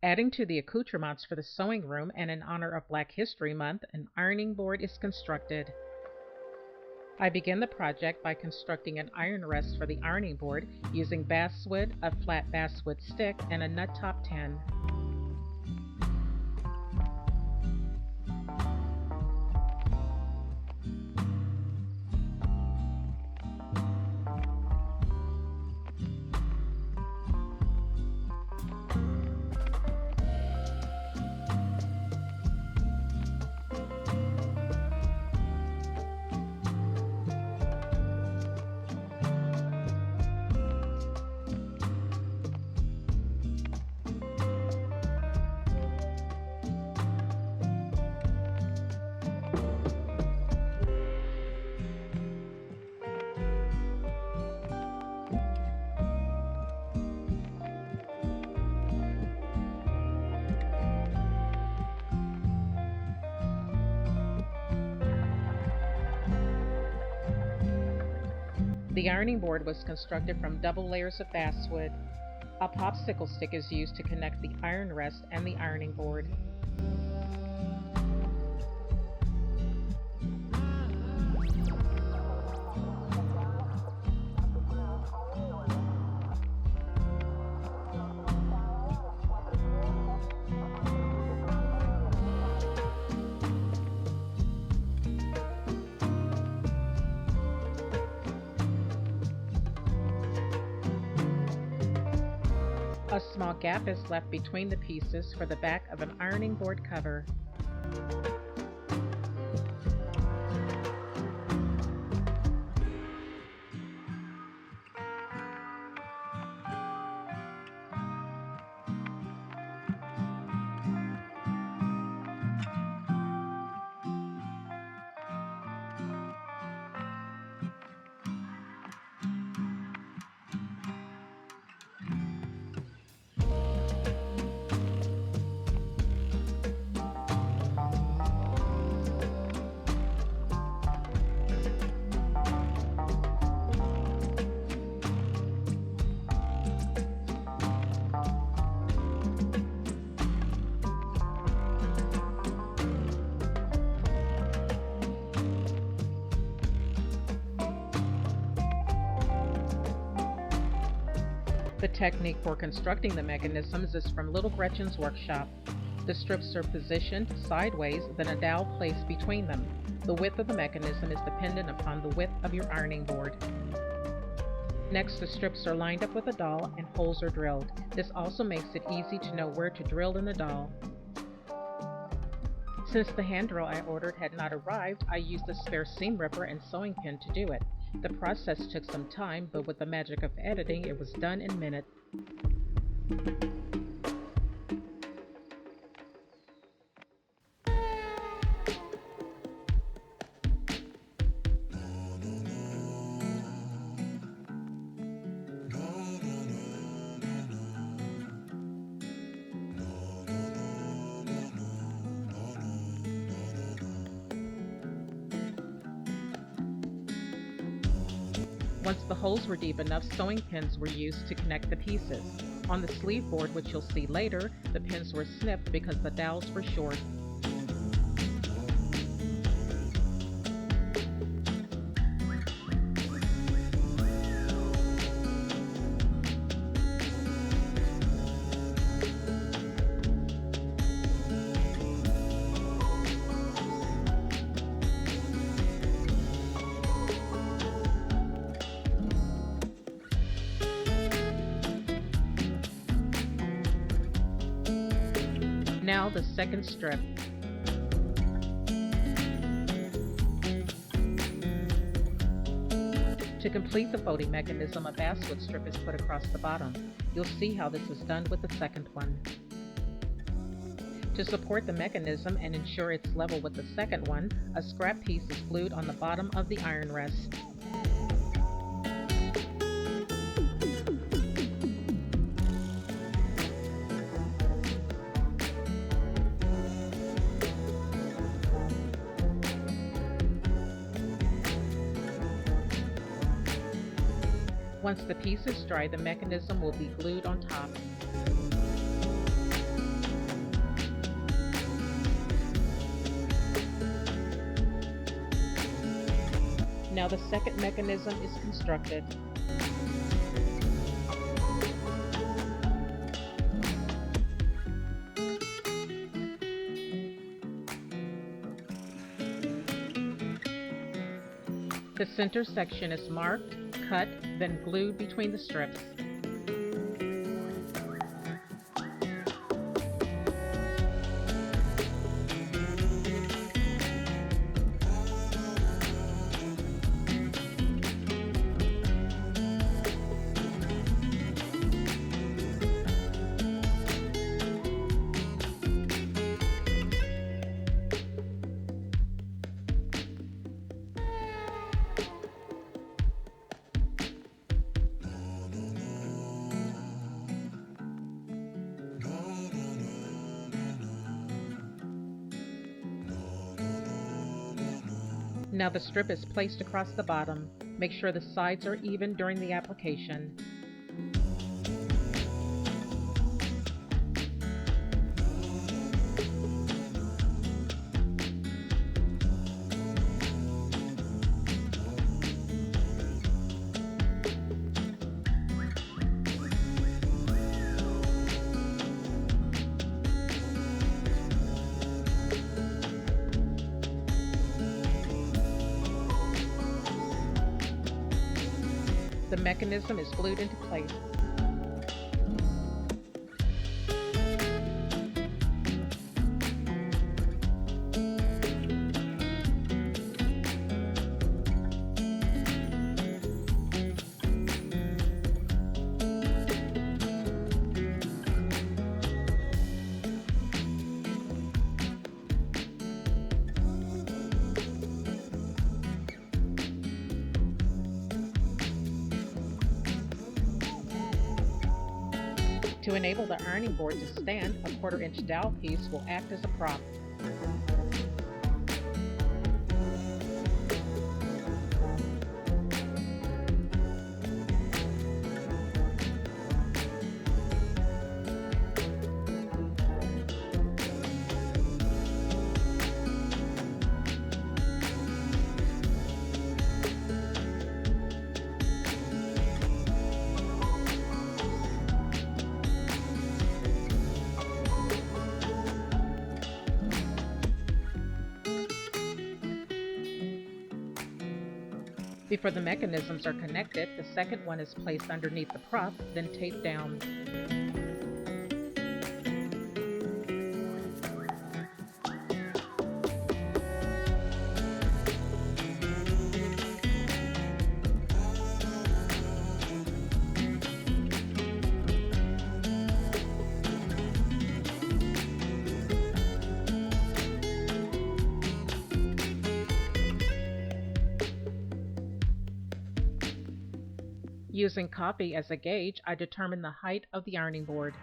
Adding to the accoutrements for the sewing room and in honor of Black History Month, an ironing board is constructed. I begin the project by constructing an iron rest for the ironing board using basswood, a flat basswood stick, and a nut top tin. The ironing board was constructed from double layers of basswood. A popsicle stick is used to connect the iron rest and the ironing board. A small gap is left between the pieces for the back of an ironing board cover. The technique for constructing the mechanisms is from Little Gretchen's workshop. The strips are positioned sideways, then a dowel placed between them. The width of the mechanism is dependent upon the width of your ironing board. Next, the strips are lined up with a dowel and holes are drilled. This also makes it easy to know where to drill in the dowel. Since the hand drill I ordered had not arrived, I used a spare seam ripper and sewing pin to do it. The process took some time, but with the magic of editing, it was done in minutes. Once the holes were deep enough, sewing pins were used to connect the pieces. On the sleeve board, which you'll see later, the pins were snipped because the dowels were short. Now the second strip. To complete the folding mechanism, a basswood strip is put across the bottom. You'll see how this is done with the second one. To support the mechanism and ensure it's level with the second one, a scrap piece is glued on the bottom of the iron rest. Once the piece is dry, the mechanism will be glued on top. Now the second mechanism is constructed. The center section is marked, cut, then glued between the strips. Now the strip is placed across the bottom. Make sure the sides are even during the application. The mechanism is glued into place. To enable the ironing board to stand, a 1/4-inch dowel piece will act as a prop. Before the mechanisms are connected, the second one is placed underneath the prop, then taped down. Using copy as a gauge, I determine the height of the ironing board.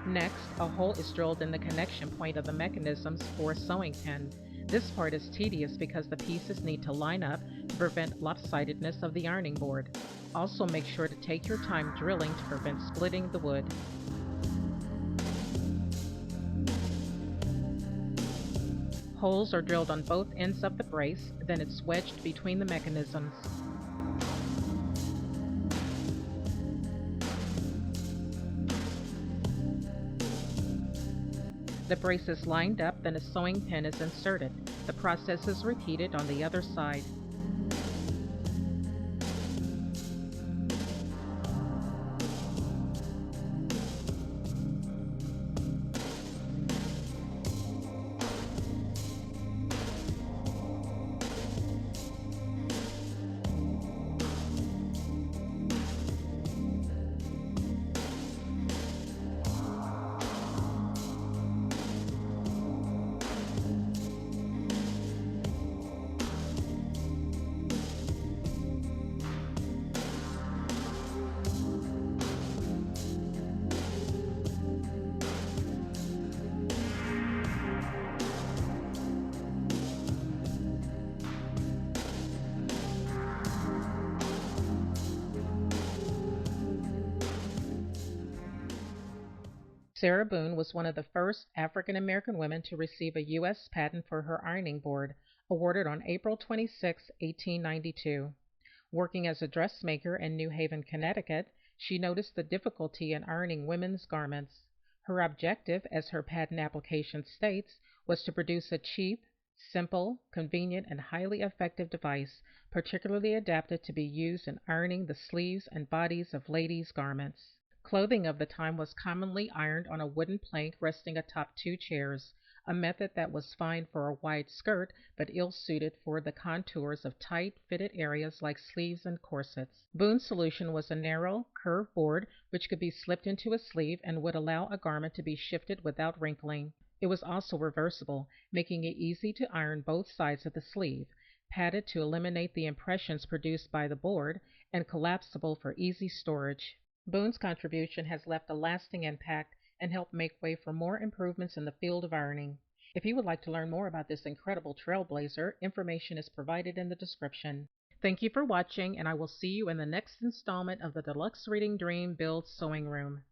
Next, a hole is drilled in the connection point of the mechanisms for a sewing pin. This part is tedious because the pieces need to line up to prevent lopsidedness of the ironing board. Also, make sure to take your time drilling to prevent splitting the wood. Holes are drilled on both ends of the brace, then it's wedged between the mechanisms. The brace is lined up, then a sewing pin is inserted. The process is repeated on the other side. Sarah Boone was one of the first African American women to receive a U.S. patent for her ironing board, awarded on April 26, 1892. Working as a dressmaker in New Haven, Connecticut, she noticed the difficulty in ironing women's garments. Her objective, as her patent application states, was to produce a cheap, simple, convenient, and highly effective device, particularly adapted to be used in ironing the sleeves and bodies of ladies' garments. Clothing of the time was commonly ironed on a wooden plank resting atop two chairs, a method that was fine for a wide skirt but ill-suited for the contours of tight-fitted areas like sleeves and corsets. Boone's solution was a narrow, curved board which could be slipped into a sleeve and would allow a garment to be shifted without wrinkling. It was also reversible, making it easy to iron both sides of the sleeve, padded to eliminate the impressions produced by the board, and collapsible for easy storage. Boone's contribution has left a lasting impact and helped make way for more improvements in the field of ironing. If you would like to learn more about this incredible trailblazer, information is provided in the description. Thank you for watching, and I will see you in the next installment of the Deluxe Reading Dream Build Sewing Room.